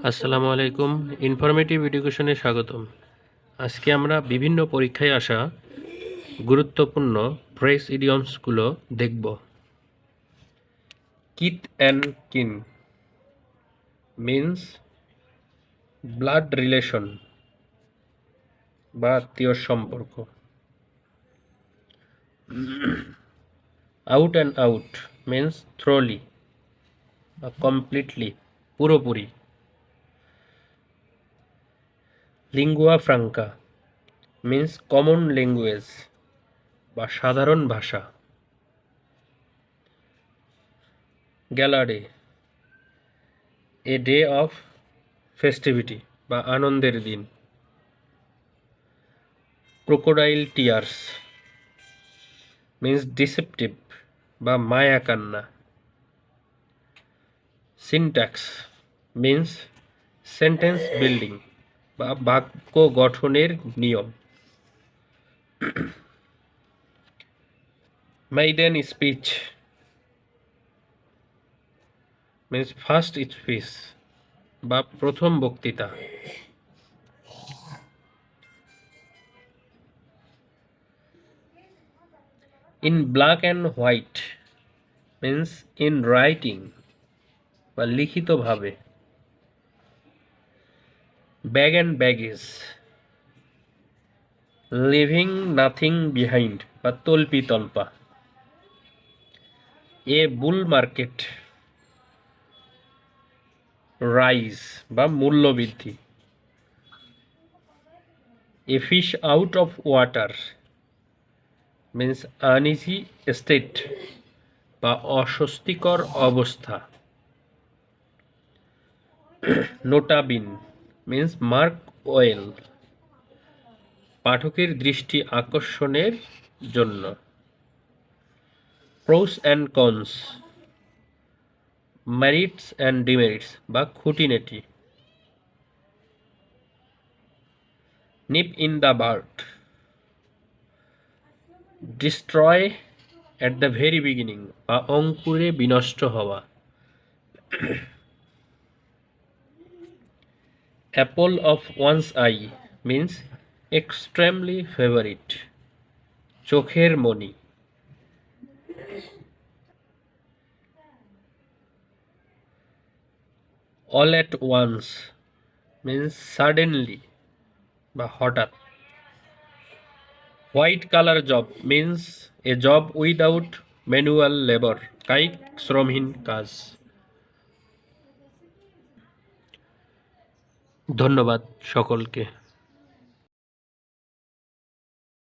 আসসালামু আলাইকুম। ইনফরমেটিভ এডুকেশনে স্বাগতম। আজকে আমরা বিভিন্ন পরীক্ষায় আসা গুরুত্বপূর্ণ ফ্রেজ ইডিয়মসগুলো দেখব। Kith and kin means blood relation বা আত্মীয় সম্পর্ক। Out and out means thoroughly বা কমপ্লিটলি, পুরোপুরি। Lingua Franka means common language বা সাধারণ ভাষা। গ্যালা day, a day of festivity বা আনন্দের দিন। ক্রোকোডাইল টিয়ার্স মিন্স ডিসেপটিভ বা মায়া কান্না। সিনট্যাক্স মিন্স সেন্টেন্স বিল্ডিং বা বাক্য গঠনের নিয়ম। Maiden speech means first speech বা প্রথম বক্তৃতা। In black and white means in writing বা লিখিতভাবে। Bag and baggage living nothing behind বা তল্পি তল্পা। এ বুল মার্কেট রাইজ বা মূল্য বৃদ্ধি। A fish out of water means uneasy state বা অস্বস্তিকর অবস্থা। Nota bene means mark well পাঠকের দৃষ্টি আকর্ষণের জন্য। Pros and cons merits and demerits বা খুঁটিনাটি। Nip in the bird destroy at the very beginning বা অঙ্কুরে বিনষ্ট হওয়া। Apple of one's eye means extremely favourite, চোখের মণি। All at once means suddenly বা হঠাৎ। White colour job means a job without manual labour, কায়িক শ্রমহীন কাজ। ধন্যবাদ সকলকে।